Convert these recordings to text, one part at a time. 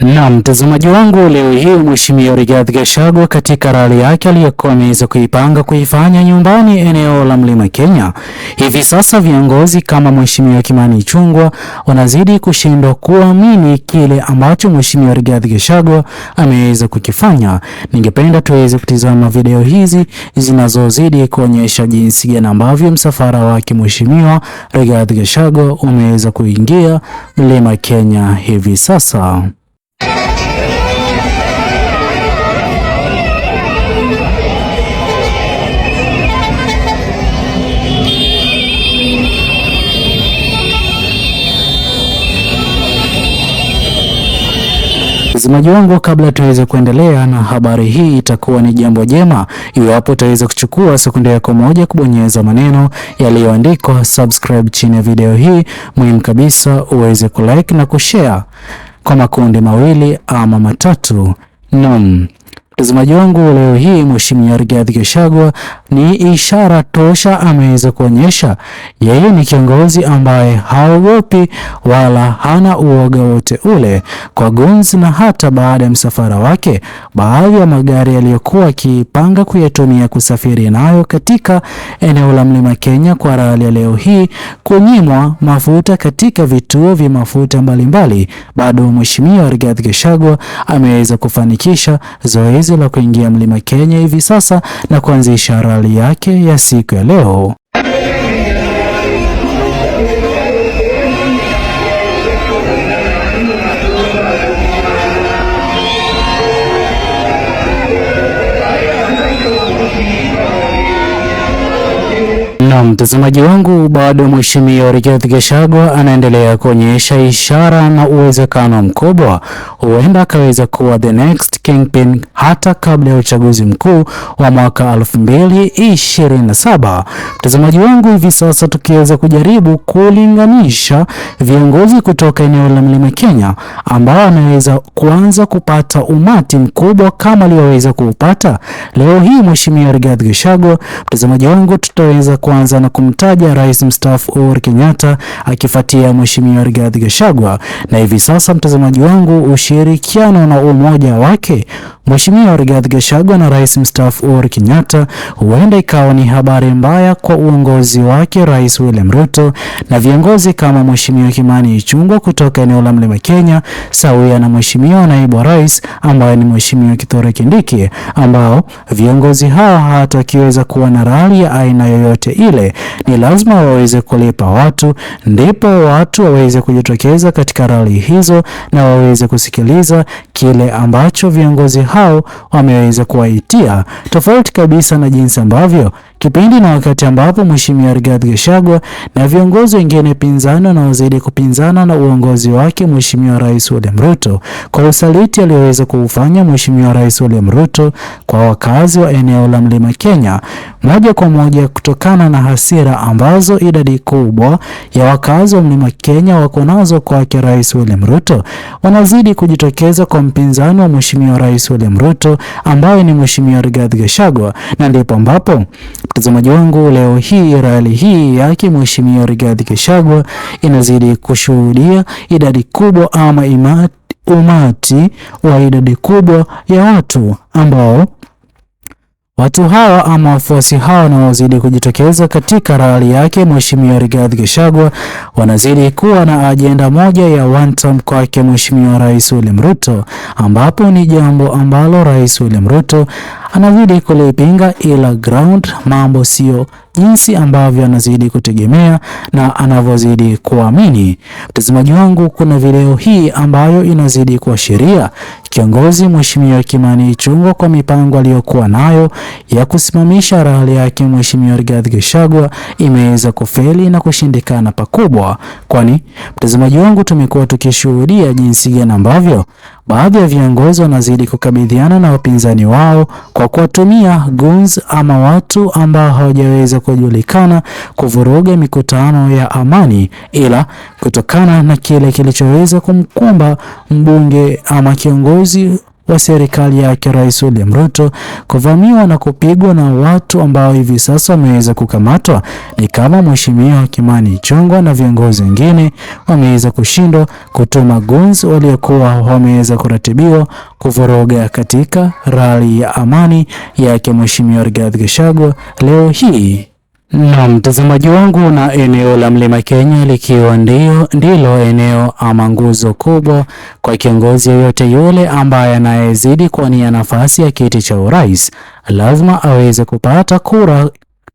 Na mtazamaji wangu, leo hii Mheshimiwa Rigathi Gachagua katika rali yake aliyokuwa ameweza kuipanga kuifanya nyumbani eneo la Mlima Kenya. Hivi sasa viongozi kama Mheshimiwa Kimani Ichung'wah wanazidi kushindwa kuamini kile ambacho Mheshimiwa Rigathi Gachagua ameweza kukifanya. Ningependa tuweze kutizama video hizi zinazozidi kuonyesha jinsi gani ambavyo msafara wake Mheshimiwa Rigathi Gachagua umeweza kuingia Mlima Kenya hivi sasa. Mtazamaji wangu, kabla tuweze kuendelea na habari hii, itakuwa ni jambo jema iwapo utaweza kuchukua sekunde yako moja kubonyeza maneno yaliyoandikwa subscribe chini ya video hii. Muhimu kabisa uweze kulike na kushare kwa makundi mawili ama matatu. Mtazamaji wangu, leo hii Mheshimiwa Rigathi Gachagua ni ishara tosha ameweza kuonyesha yeye ni kiongozi ambaye haogopi wala hana uoga wote ule kwa gunzi. Na hata baada ya msafara wake, baadhi ya magari yaliyokuwa akipanga kuyatumia kusafiri nayo katika eneo la Mlima Kenya kwa rali ya leo hii kunyimwa mafuta katika vituo vya mafuta mbalimbali, bado Mheshimiwa Rigathi Gachagua ameweza kufanikisha zoezi la kuingia Mlima Kenya hivi sasa na kuanzisha rali yake ya siku ya leo. Na mtazamaji wangu, bado Mheshimiwa Rigathi Gachagua anaendelea kuonyesha ishara na uwezekano mkubwa huenda akaweza kuwa the next kingpin hata kabla ya uchaguzi mkuu wa mwaka 2027. Mtazamaji wangu, hivi sasa tukiweza kujaribu kulinganisha viongozi kutoka eneo la Mlima Kenya ambao wanaweza kuanza kupata umati mkubwa kama aliyoweza kuupata leo hii Mheshimiwa Rigathi Gachagua, mtazamaji wangu, tutaweza kuanza na kumtaja Rais mstaafu Uhuru Kenyatta akifuatia Mheshimiwa Rigathi Gachagua. Na hivi sasa mtazamaji wangu, ushirikiano na umoja wake Mheshimiwa Rigathi Gachagua na Rais mstaafu Uhuru Kenyatta huenda ikawa ni habari mbaya kwa uongozi wake Rais William Ruto na viongozi kama Mheshimiwa Kimani Ichung'wah kutoka eneo la Mlima Kenya, sawia na Mheshimiwa Naibu wa Rais ambaye ni Mheshimiwa Kithure Kindiki, ambao viongozi hawa hata wakiweza kuwa na rali ya aina yoyote ile ni lazima waweze kulipa watu, ndipo watu waweze kujitokeza katika rali hizo na waweze kusikiliza kile ambacho viongozi hao wameweza kuwaitia, tofauti kabisa na jinsi ambavyo kipindi na wakati ambapo Mheshimiwa Rigathi Gachagua na viongozi wengine pinzani wanaozidi kupinzana na uongozi wake Mheshimiwa Rais William Ruto kwa usaliti aliyoweza kuufanya Mheshimiwa Rais William Ruto kwa wakazi wa eneo la Mlima Kenya, moja kwa moja kutokana na hasira ambazo idadi kubwa ya wakazi wa Mlima Kenya wako nazo kwake Rais William Ruto, wanazidi kujitokeza kwa mpinzani wa Mheshimiwa Rais William Ruto ambaye ni Mheshimiwa Rigathi Gachagua. Na ndipo ambapo mtazamaji wangu, leo hii rali hii yake Mheshimiwa Rigathi Gachagua inazidi kushuhudia idadi kubwa ama umati wa idadi kubwa ya watu ambao watu hawa ama wafuasi hawa na wazidi kujitokeza katika rali yake Mheshimiwa Rigathi Gachagua wanazidi kuwa na ajenda moja ya one term kwake Mheshimiwa Rais William Ruto, ambapo ni jambo ambalo Rais William Ruto anazidi kulipinga, ila ground mambo sio jinsi ambavyo anazidi kutegemea na anavyozidi kuamini. Mtazamaji wangu, kuna video hii ambayo inazidi kuashiria kiongozi Mheshimiwa Kimani Ichung'wah kwa mipango aliyokuwa nayo ya kusimamisha rali yake Mheshimiwa Rigathi Gachagua imeweza kufeli na kushindikana pakubwa, kwani mtazamaji wangu, tumekuwa tukishuhudia jinsi gani ambavyo baadhi ya viongozi wanazidi kukabidhiana na wapinzani wao kwa kuwatumia guns ama watu ambao hawajaweza kujulikana kuvuruga mikutano ya amani, ila kutokana na kile kilichoweza kumkumba mbunge ama kiongozi wa serikali yake Rais William Ruto kuvamiwa na kupigwa na watu ambao hivi sasa wameweza kukamatwa ni kama Mheshimiwa Kimani Ichung'wah na viongozi wengine wameweza kushindwa kutuma gunzi waliokuwa wameweza kuratibiwa kuvuruga katika rali ya amani yake Mheshimiwa Rigathi Gachagua leo hii. Na mtazamaji wangu, na eneo la Mlima Kenya likiwa ndilo eneo ama nguzo kubwa kwa kiongozi yoyote yule ambaye anayezidi kuwania nafasi ya kiti cha urais, lazima aweze kupata kura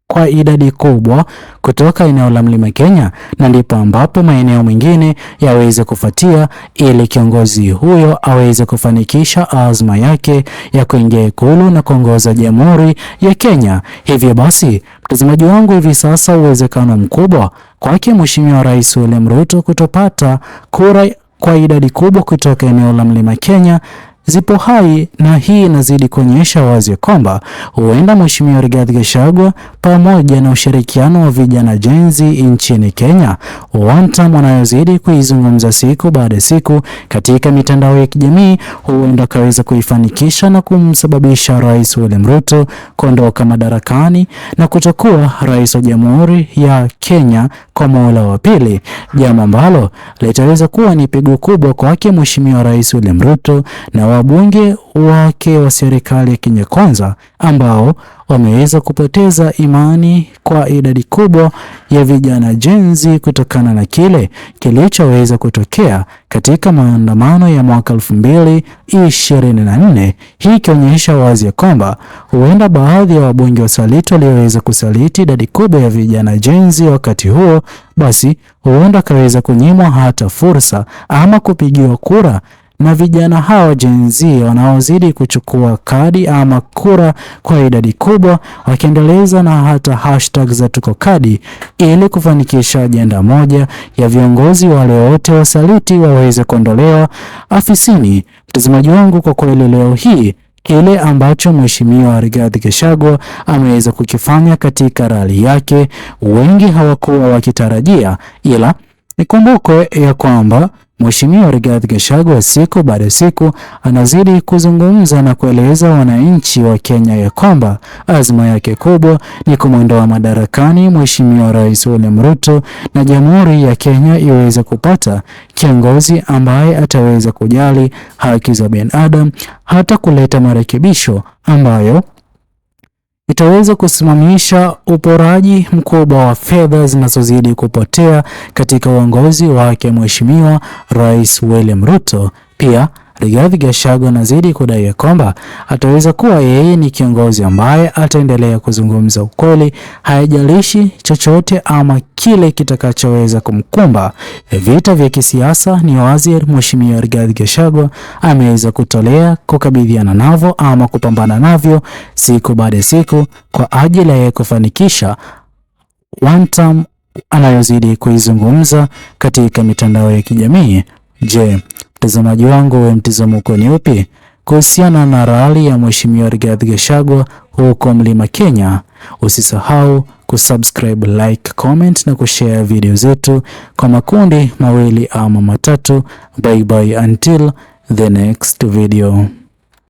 kwa idadi kubwa kutoka eneo la Mlima Kenya, na ndipo ambapo maeneo mengine yaweze kufuatia ili kiongozi huyo aweze kufanikisha azma yake ya kuingia Ikulu na kuongoza Jamhuri ya Kenya. Hivyo basi, mtazamaji wangu, hivi sasa uwezekano mkubwa kwake Mheshimiwa Rais William Ruto kutopata kura kwa idadi kubwa kutoka eneo la Mlima Kenya zipo hai, na hii inazidi kuonyesha wazi kwamba huenda Mheshimiwa Rigathi Gachagua pamoja na ushirikiano wa vijana Gen Z nchini Kenya, One-Term wanayozidi kuizungumza siku baada siku katika mitandao ya kijamii, huenda kaweza kuifanikisha na kumsababisha Rais William Ruto kuondoka madarakani na kutokuwa rais wa Jamhuri ya Kenya kwa muhula wa pili, jambo ambalo litaweza kuwa ni pigo kubwa kwake Mheshimiwa Rais William Ruto na wabunge wake wa serikali ya Kenya Kwanza ambao wameweza kupoteza imani kwa idadi kubwa ya vijana Gen Z kutokana na kile kilichoweza kutokea katika maandamano ya mwaka 2024. Hii ikionyesha wazi kwamba huenda baadhi ya wabunge wasaliti walioweza kusaliti idadi kubwa ya vijana Gen Z wakati huo, basi huenda kaweza kunyimwa hata fursa ama kupigiwa kura na vijana hawa Gen Z wanaozidi kuchukua kadi ama kura kwa idadi kubwa, wakiendeleza na hata hashtag za tuko kadi ili kufanikisha ajenda moja ya viongozi wale wote wasaliti waweze kuondolewa afisini. Mtazamaji wangu, kwa kweli leo hii kile ambacho Mheshimiwa Rigathi Gachagua ameweza kukifanya katika rali yake, wengi hawakuwa wakitarajia, ila nikumbukwe ya kwamba Mheshimiwa Rigathi Gachagua siku baada siku anazidi kuzungumza na kueleza wananchi wa Kenya ya kwamba azma yake kubwa ni kumwondoa madarakani Mheshimiwa Rais William Ruto na Jamhuri ya Kenya iweze kupata kiongozi ambaye ataweza kujali haki za binadamu, hata kuleta marekebisho ambayo itaweza kusimamisha uporaji mkubwa wa fedha zinazozidi kupotea katika uongozi wake Mheshimiwa Rais William Ruto. Pia Rigathi Gachagua anazidi kudai kwamba ataweza kuwa yeye ni kiongozi ambaye ataendelea kuzungumza ukweli, haijalishi chochote ama kile kitakachoweza kumkumba. Vita vya kisiasa ni wazi Mheshimiwa Rigathi Gachagua ameweza kutolea kukabiliana navyo ama kupambana navyo siku baada siku kwa ajili ya kufanikisha One-Term anayozidi kuizungumza katika mitandao ya kijamii. Je, mtazamaji wangu, wewe mtazamo wako ni upi kuhusiana na rali ya Mheshimiwa Rigathi Gachagua huko Mlima Kenya? Usisahau kusubscribe, like, comment na kushare video zetu kwa makundi mawili ama matatu. Bye bye until the next video.